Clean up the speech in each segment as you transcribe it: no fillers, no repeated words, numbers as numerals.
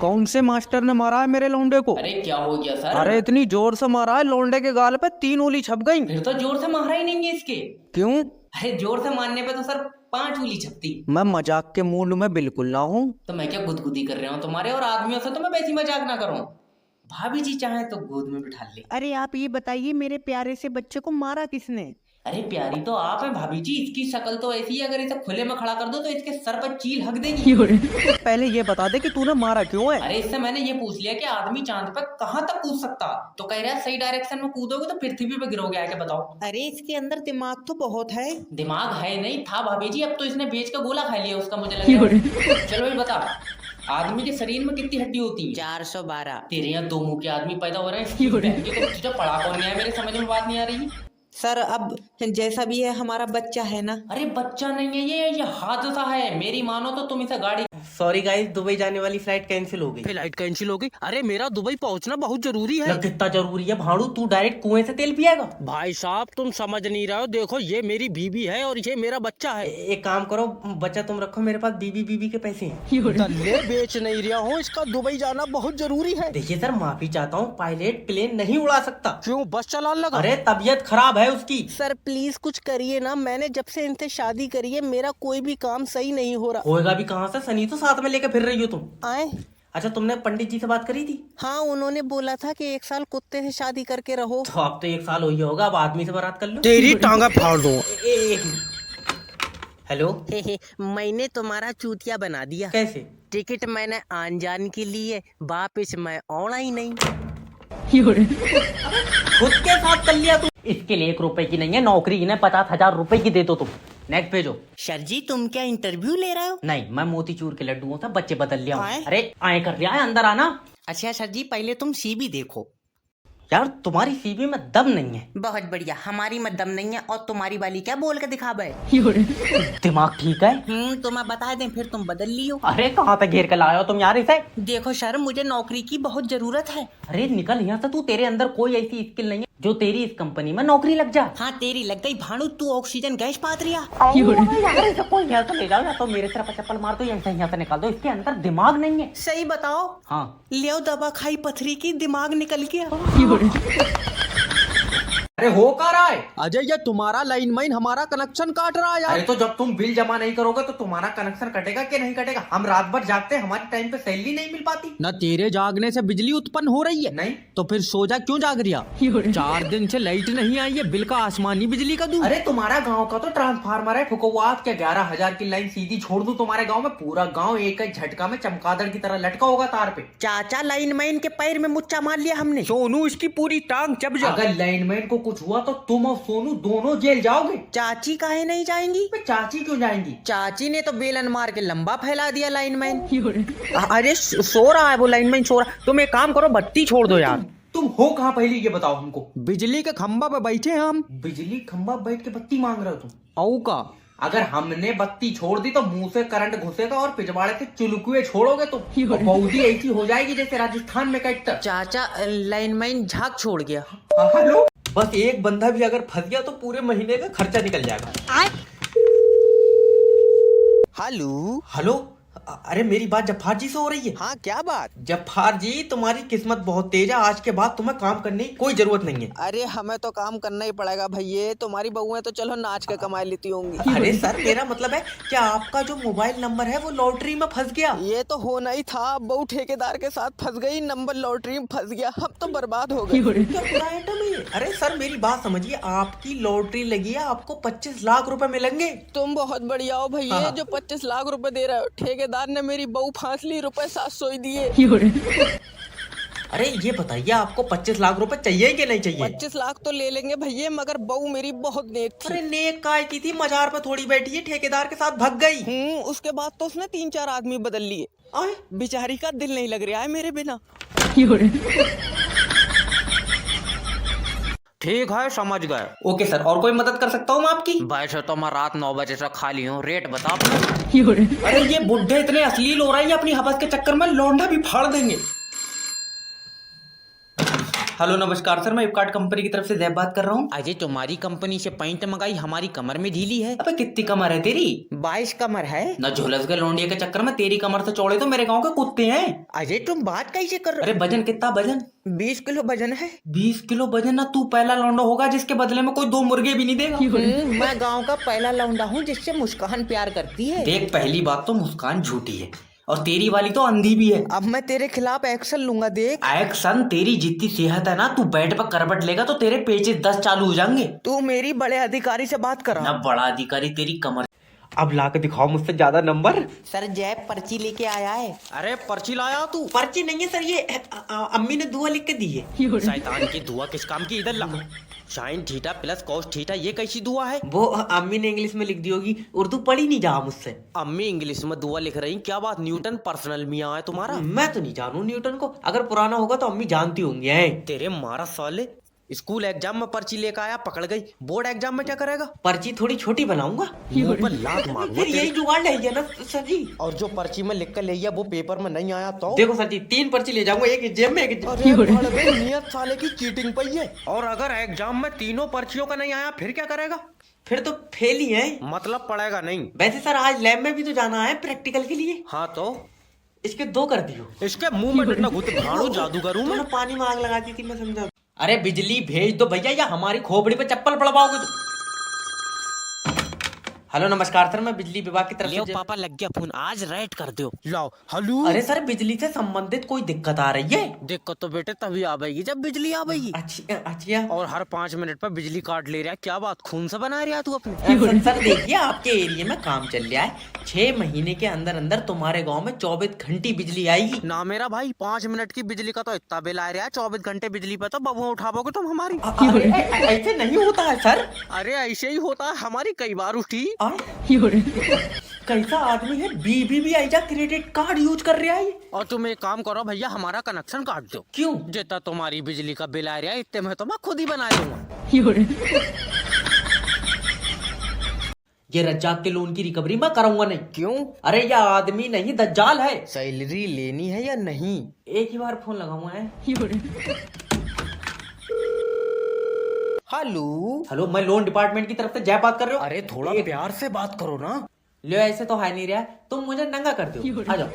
कौन से मास्टर ने मारा है मेरे लौंडे को? अरे क्या हो गया सर? अरे इतनी जोर से मारा है, लौंडे के गाल पे 3 उंगली छप गई। फिर तो जोर से मारा ही नहीं है इसके। क्यों? अरे जोर से मारने पे तो सर 5 उंगली छपती। मैं मजाक के मूड में बिल्कुल ना हूँ। तो मैं क्या गुदगुदी कर रहा हूँ तुम्हारे और आदमियों से? तो मैं वैसी मजाक ना करूँ। भाभी जी चाहे तो गोद में बिठा ले। अरे आप ये बताइए, मेरे प्यारे से बच्चे को मारा किसने? अरे प्यारी तो आप है भाभी जी, इसकी शक्ल तो ऐसी है, अगर इसे खुले में खड़ा कर दो तो इसके सर पर चील हक देगी। पहले ये बता दे कि तूने मारा क्यों है? अरे इससे मैंने ये पूछ लिया कि आदमी चांद पर कहाँ तक कूद सकता, तो कह रहा है सही डायरेक्शन में कूदोगे तो पृथ्वी पे गिरोगे। आके बताओ। अरे इसके अंदर दिमाग तो बहुत है। दिमाग है नहीं था भाभी जी, अब तो इसने बेच का गोला खा लिया उसका, मुझे लग रहा है। चलो ये बता, आदमी के शरीर में कितनी हड्डी होती है? 412। तेरे यहाँ 2 मुंह के आदमी पैदा हो रहे हैं। तुझे पढ़ा कौन गया है? मेरे समझ में बात नहीं आ रही। सर अब जैसा भी है हमारा बच्चा है ना। अरे बच्चा नहीं है ये हादसा है। मेरी मानो तो तुम इसे गाड़ी। सॉरी गाइस, दुबई जाने वाली फ्लाइट कैंसिल हो गई। फ्लाइट कैंसिल हो गई? अरे मेरा दुबई पहुंचना बहुत जरूरी है। कितना जरूरी है भाड़ू? तू डायरेक्ट कुएं से तेल पिएगा? भाई साहब तुम समझ नहीं रहे हो, देखो ये मेरी बीबी है और ये मेरा बच्चा है। एक काम करो, बच्चा तुम रखो, मेरे पास बीबी के पैसे हैं। दल्ले बेच नहीं रहा हूँ, इसका दुबई जाना बहुत जरूरी है। देखिए सर, माफी चाहता हूँ, पायलट प्लेन नहीं उड़ा सकता। क्यों, बस चलाने लगा? अरे तबीयत खराब है उसकी। सर प्लीज कुछ करिए ना, मैंने जब से इनसे शादी करी है मेरा कोई भी काम सही नहीं हो रहा। होएगा भी कहाँ से? सनी तो साथ में लेके फिर रही हो तुम। आए? अच्छा, तुमने पंडित जी से बात करी थी? हाँ, उन्होंने बोला था कि 1 साल कुत्ते से शादी करके रहो। तो अब तो 1 साल हो ही होगा, अब आदमी से बात कर लो। तेरी टांगा फाड़ दूं। हेलो। मैंने तुम्हारा चूतिया बना दिया। कैसे? टिकट मैंने आन जान के लिए, वापिस मैं आना ही नहीं। खुद के साथ कर लिया तू। इसके लिए 1 रुपए की नहीं है नौकरी, इन्हें 50,000 रुपए की दे दो तुम। नेक्स्ट भेजो। सर जी तुम क्या इंटरव्यू ले रहे हो? नहीं, मैं मोतीचूर के लड्डुओं से बच्चे बदल लिया हूं। आए? अरे आए कर लिया है, अंदर आना। अच्छा सर जी, पहले तुम सीवी देखो। यार तुम्हारी सीवी में दम नहीं है। बहुत बढ़िया, हमारी में दम नहीं है और तुम्हारी वाली क्या बोल के दिखावे? दिमाग ठीक है? तो मैं बता दें फिर तुम बदल लियो। अरे कहाँ पे घेर कर लाए हो तुम यार इसे? देखो सर, मुझे नौकरी की बहुत जरूरत है। अरे निकल यहाँ से तू, तेरे अंदर कोई ऐसी स्किल नहीं है जो तेरी इस कंपनी में नौकरी लग जा। हाँ तेरी लग गई भानु, तू ऑक्सीजन गैस पात रिया। यार इसे कोई यहाँ से ले जाओ, या तो मेरे सिर पर चप्पल मार दो या इसे यहाँ से निकाल दो, इसके अंदर दिमाग नहीं है। सही बताओ। हाँ। लियो दवा खाई पथरी की, दिमाग निकल गया। अरे हो क्या रहा है? अजय ये तुम्हारा लाइन माइन हमारा कनेक्शन काट रहा है यार। अरे तो जब तुम बिल जमा नहीं करोगे तो तुम्हारा कनेक्शन कटेगा कि नहीं कटेगा? हम रात भर जागते हैं, हमारे टाइम पे सैलरी नहीं मिल पाती। न तेरे जागने से बिजली उत्पन्न हो रही है। नहीं तो फिर सो जा, क्यों जाग रिया? 4 दिन से लाइट नहीं आई है, बिल का आसमानी बिजली का दूं। अरे तुम्हारा गांव का तो ट्रांसफार्मर है फुकवात क्या, 11,000 की लाइन सीधी छोड़ दूं तुम्हारे गांव में? पूरा गांव एक ही झटका में चमगादड़ की तरह लटका होगा तार पे। चाचा लाइन मैन के पैर में मुच्चा मार लिया हमने। सोनू इसकी पूरी टांग चब जा। अगर लाइनमैन को कुछ हुआ तो तुम और सोनू दोनों जेल जाओगे। चाची काहे नहीं जाएंगी? चाची क्यों जाएंगी? चाची ने तो बेलन मार के लंबा फैला दिया लाइनमैन। अरे सो रहा है वो लाइनमैन, सो रहा। तुम एक काम करो, बत्ती छोड़ दो यार। तुम हो कहाँ पहले ये बताओ हमको। बिजली के खंभा पे बैठे हैं हम। बिजली खंभा बैठ के बत्ती मांग रहे हो तुम? औ का अगर हमने बत्ती छोड़ दी तो मुंह से करंट घुसेगा और पिछवाड़े से चुलकुए छोड़ोगे तो बौदी ऐसी हो जाएगी जैसे राजस्थान में कटता। चाचा लाइनमैन झाग छोड़ गया। हेलो। बस एक बंदा भी अगर फंस गया तो पूरे महीने का खर्चा निकल जाएगा। हेलो। हेलो। अरे मेरी बात जफार जी से हो रही है? हाँ क्या बात? जफार जी तुम्हारी किस्मत बहुत तेज है, आज के बाद तुम्हें काम करने की कोई जरूरत नहीं है। अरे हमें तो काम करना ही पड़ेगा भैया, तुम्हारी बहुएं तो चलो नाच के कमा लेती होंगी। अरे सर मेरा मतलब है क्या आपका जो मोबाइल नंबर है वो लॉटरी में फंस गया? ये तो होना ही था, बहू ठेकेदार के साथ फंस गई, नंबर लॉटरी में फंस गया, हम तो बर्बाद हो गए। क्या पूरा आइटम है? अरे सर मेरी बात समझिए, आपकी लॉटरी लगी है, आपको 25 लाख रुपए मिलेंगे। तुम बहुत बढ़िया हो भैया, हाँ। जो 25 लाख रुपए दे रहे हो। ठेकेदार ने मेरी बहू फांस ली, ₹700 ही दिए। अरे ये बताइए आपको 25 लाख रुपए चाहिए कि नहीं चाहिए? 25 लाख तो ले लेंगे भैया, मगर बहू मेरी बहुत नेक थी। अरे नेक काय की थी, मजार पे थोड़ी बैठी है, ठेकेदार के साथ भाग गई। उसके बाद तो उसने 3-4 आदमी बदल लिए। आए? बेचारी का दिल नहीं लग रहा है मेरे बिना। ठीक है, समझ गए। ओके सर, और कोई मदद कर सकता हूँ मैं आपकी? वैसे तो मैं रात 9 बजे से खाली हूँ, रेट बता अपना। अरे ये बुढ़े इतने अश्लील हो रहे हैं, अपनी हवस के चक्कर में लौंडा भी फाड़ देंगे। हेलो नमस्कार सर, मैं फ्लिपकार्ट कंपनी की तरफ से जैब बात कर रहा हूँ। अजय तुम्हारी कंपनी से पैंट मंगाई, हमारी कमर में ढीली है। अबे कितनी कमर है तेरी? 22 कमर है। न झुलस गए लौंडिया के चक्कर में, तेरी कमर से चौड़े तो मेरे गांव के कुत्ते हैं। अजय तुम बात कैसे कर रहे अरे वजन कितना वजन? 20 किलो वजन है। 20 किलो वजन? ना तू पहला लौंडा होगा जिसके बदले में कोई 2 मुर्गे भी नहीं देगा। मैं गांव का पहला लौंडा हूँ जिससे मुस्कान प्यार करती है। देख, पहली बात तो मुस्कान झूठी है और तेरी वाली तो अंधी भी है। अब मैं तेरे खिलाफ एक्शन लूंगा। देख एक्शन? तेरी जितनी सेहत है ना, तू बेड पर करवट लेगा तो तेरे पेचे 10 चालू हो जाएंगे। तू मेरी बड़े अधिकारी से बात कर ना बड़ा अधिकारी, तेरी कमर। अब ला के दिखाओ मुझसे ज्यादा नंबर। सर जैब पर्ची लेके आया है। अरे पर्ची लाया तू? पर्ची नहीं है सर, ये अम्मी ने दुआ लिख के दी है। शैतान की दुआ किस काम की? इधर ला। Sine theta plus cos theta, ये कैसी दुआ है? वो अम्मी ने इंग्लिश में लिख दी होगी, उर्दू पढ़ी नहीं जा मुझसे। अम्मी इंग्लिश में दुआ लिख रही, क्या बात? न्यूटन पर्सनल मियाँ है तुम्हारा? मैं तो नहीं जानू न्यूटन को, अगर पुराना होगा तो अम्मी जानती होंगी। तेरे मारा साले, स्कूल एग्जाम में पर्ची लेकर आया, पकड़ गई। बोर्ड एग्जाम में क्या करेगा? पर्ची थोड़ी छोटी बनाऊंगा, मुंह पर लात मारूंगा फिर यही जुगाड़ है ना सर जी। और जो पर्ची में लिख कर ले गया वो पेपर में नहीं आया तो? देखो सर जी, 3 पर्ची ले जाऊंगा, एक जेब में एक अरे भड़वे, नियत साले की चीटिंग पई है। और अगर एग्जाम में तीनों पर्चियों का नहीं आया फिर क्या करेगा? फिर तो फेल ही है। मतलब पड़ेगा नहीं? वैसे सर आज लैब में भी तो जाना है प्रैक्टिकल के लिए। हाँ तो इसके 2 कर दियो। इसके मुंह में डंडा घुट भाड़ू जादू करूं मैं? तूने पानी में आग लगा दी थी, मैं समझा। अरे बिजली भेज दो भैया, या हमारी खोपड़ी पे चप्पल पड़वाओगे तो। हेलो नमस्कार सर, मैं बिजली विभाग की तरफ लियो से। पापा लग गया फोन, आज रेड कर दो। लाओ हेलो। अरे सर, बिजली से संबंधित कोई दिक्कत आ रही है? दिक्कत तो बेटे तभी आवेगी जब बिजली आवेगी। अच्छा। और हर 5 मिनट पर बिजली काट ले रहा है, क्या बात? खून से बना रहा तू अपने? सर देखिए, आपके एरिया में काम चल रहा है, 6 महीने के अंदर अंदर तुम्हारे गांव में 24 घंटी बिजली आएगी। ना मेरा भाई, 5 मिनट की बिजली का तो इतना बिल आ रहा है, 24 घंटे बिजली पे तो बबुआ उठाओगे तुम हमारी। ऐसे नहीं होता है सर। अरे ऐसे ही होता है, हमारी कई बार उठी। कैसा आदमी है, BBVI जा क्रेडिट कार्ड यूज कर रहा है। और तुम एक काम करो भैया, हमारा कनेक्शन काट दो। क्यों? जितना तुम्हारी बिजली का बिल आ रहा है इतने में तो मैं खुद ही बना दूंगा। ये रज्जाक के लोन की रिकवरी मैं कराऊंगा नहीं। क्यों? अरे यह आदमी नहीं, दज्जाल है। सैलरी लेनी है या नहीं? एक ही बार फोन लगाऊंगा है। हेलो, मैं लोन डिपार्टमेंट की तरफ से जय बात कर रहे हो। अरे थोड़ा प्यार से बात करो ना। लो, ऐसे तो है नहीं रहा, तुम मुझे नंगा कर दो। आ जाओ।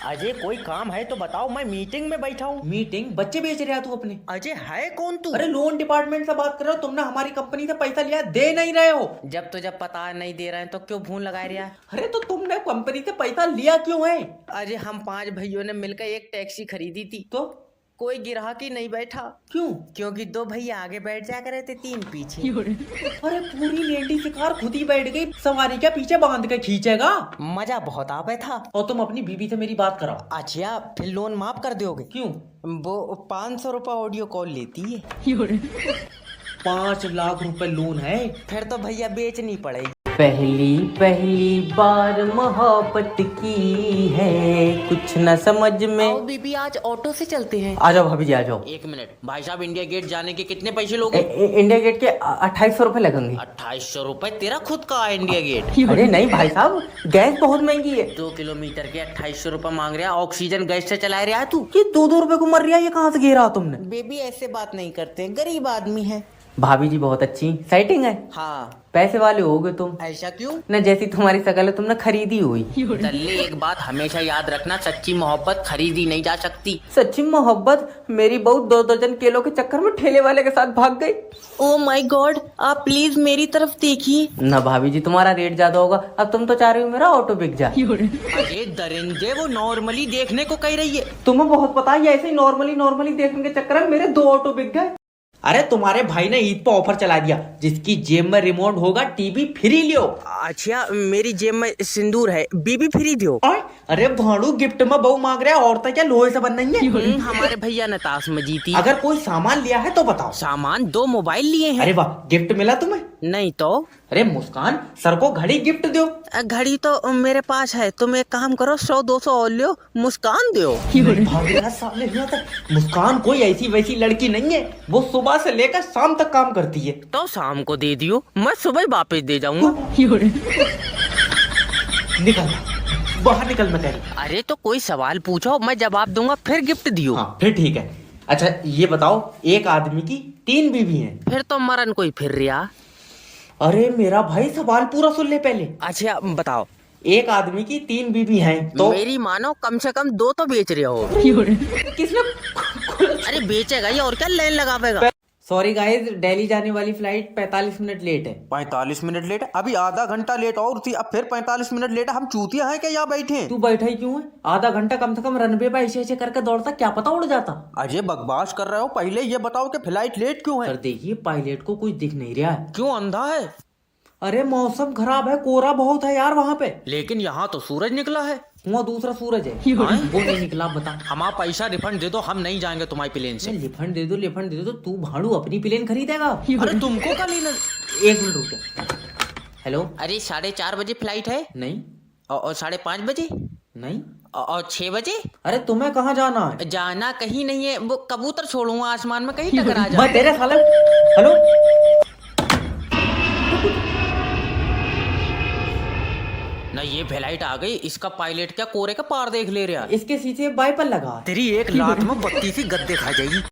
अजय कोई काम है तो बताओ, मैं मीटिंग में बैठा हूँ। मीटिंग? बच्चे बेच रहा तू अपने? अजय है कौन तू? अरे लोन डिपार्टमेंट से बात कर रहे हो, तुमने हमारी कंपनी से पैसा लिया, दे नहीं रहे हो। जब पता नहीं दे रहे हैं तो क्यों फोन लगा रहा है? अरे तो तुमने कंपनी से पैसा लिया क्यों है? अजय हम 5 भाइयों ने मिलकर एक टैक्सी खरीदी थी, तो कोई ग्राहक ही नहीं बैठा। क्यों? क्योंकि 2 भैया आगे बैठ जा करे थे, 3 पीछे। अरे पूरी लेडी की कार खुद ही बैठ गई, सवारी क्या पीछे बांध के खींचेगा? मजा बहुत आवे था। और तुम अपनी बीवी से मेरी बात कराओ। अच्छा, फिर लोन माफ कर दोगे? क्यों? वो 500 रुपए ऑडियो कॉल लेती है। 5 लाख रुपए लोन है? फिर तो भैया बेचनी पड़ेगी। पहली बार मोहब्बत की है, कुछ न समझ में। आओ बीबी, आज ऑटो से चलते हैं। आ जाओ भाभी जी, आ जाओ। 1 मिनट भाई साहब, इंडिया गेट जाने के कितने पैसे लोगे? इंडिया गेट के 2800 रुपए लगेंगे। 2800 रुपए? तेरा खुद का है इंडिया गेट? अरे नहीं भाई साहब, गैस बहुत महंगी है। 2 किलोमीटर के 2800 रुपए मांग रहा है। ऑक्सीजन गैस से चला रहा है तू? ये 2-2 रुपए को मर रहा है, ये कहाँ से गिरा तुमने? बेबी ऐसे बात नहीं करते, गरीब आदमी है। भाभी जी बहुत अच्छी सेटिंग है, हाँ। पैसे वाले होगे तुम। ऐसा क्यों? न जैसी तुम्हारी शकल है, तुमने खरीदी हुई। दल्ले, एक बात हमेशा याद रखना, सच्ची मोहब्बत खरीदी नहीं जा सकती। सच्ची मोहब्बत? मेरी बहू 2 दर्जन केलों के चक्कर में ठेले वाले के साथ भाग गई। ओ माय गॉड, आप प्लीज मेरी तरफ देखिए। न भाभी जी, तुम्हारा रेट ज्यादा होगा, अब तुम तो चाह रही हो मेरा ऑटो बिक जाए। अरे दरिंदे, वो नॉर्मली देखने को कह रही है। तुम्हें बहुत पता है, ऐसे ही नॉर्मली देखने के चक्कर में मेरे 2 ऑटो बिक गए। अरे तुम्हारे भाई ने ईद पर ऑफर चला दिया, जिसकी जेब में रिमोट होगा टीवी फ्री लियो। अच्छा, मेरी जेब में सिंदूर है, बीबी फ्री दो। अरे भाड़ू, गिफ्ट में बहू मांग रहा है, औरतें क्या लोहे से बन नहीं है? हमारे भैया ने ताश में जीती। अगर कोई सामान लिया है तो बताओ। सामान? 2 मोबाइल लिए हैं। अरे वाह, गिफ्ट मिला तुम्हें? नहीं तो। अरे मुस्कान, सर को घड़ी गिफ्ट दो। घड़ी तो मेरे पास है, तुम एक काम करो, 100-200 और लियो, मुस्कान दो। साले, मुस्कान कोई ऐसी वैसी लड़की नहीं है, वो सुबह से लेकर शाम तक काम करती है। तो शाम को दे दियो, मैं सुबह वापस दे जाऊंगा। निकल बाहर, निकल मैं कह रही। अरे तो कोई सवाल पूछो, मैं जवाब दूंगा, फिर गिफ्ट दियो। हाँ फिर ठीक है। अच्छा ये बताओ, एक आदमी की 3 बीवी हैं। फिर तो मरन कोई फिर रिया। अरे मेरा भाई सवाल पूरा सुन ले पहले। अच्छा बताओ। एक आदमी की 3 बीवी हैं तो मेरी मानो कम से कम 2 तो बेच रहे हो। किसने? अरे बेचेगा ये, और क्या लाइन लगा पाएगा। सॉरी गाइस, दिल्ली जाने वाली फ्लाइट 45 मिनट लेट है। 45 मिनट लेट है? अभी आधा घंटा लेट और थी, अब फिर 45 मिनट लेट है। हम चूतिया हैं क्या यहाँ बैठे हैं? तू बैठा ही क्यों है? आधा घंटा कम से कम रनवे पे ऐसे ऐसे करके दौड़ता, क्या पता उड़ जाता। अजय बकवास कर रहे हो, पहले ये बताओ कि फ्लाइट लेट क्यों है? सर देखिए, पायलट को कुछ दिख नहीं रहा है। क्यों, अंधा है? अरे मौसम खराब है, कोहरा बहुत है यार वहाँ पे। लेकिन यहाँ तो सूरज निकला है। वहाँ दूसरा सूरज है। हाँ, वो नहीं निकला, बता। हमारा पैसा रिफंड दे दो, हम नहीं जाएंगे तुम्हारी प्लेन से। लिफंड दे दो, लिफंड दे दो, तू भाड़ू अपनी प्लेन खरीदेगा। अरे तुमको क्या लेना? 1 मिनट रुक जा। हेलो। अरे 4:30 बजे फ्लाइट है। नहीं और 5:30 बजे नहीं। और 6 बजे। अरे तुम्हें कहाँ जाना है? जाना कहीं नहीं है, वो कबूतर छोड़ूंगा आसमान में, कहीं टकरा जा। मैं तेरे साले। हेलो। ना ये फ्लाइट आ गई, इसका पायलट क्या कोरे का पार देख ले रहा। इसके शीशे वाइपर लगा है। तेरी एक लात में 32 गद्दे खा जाएगी।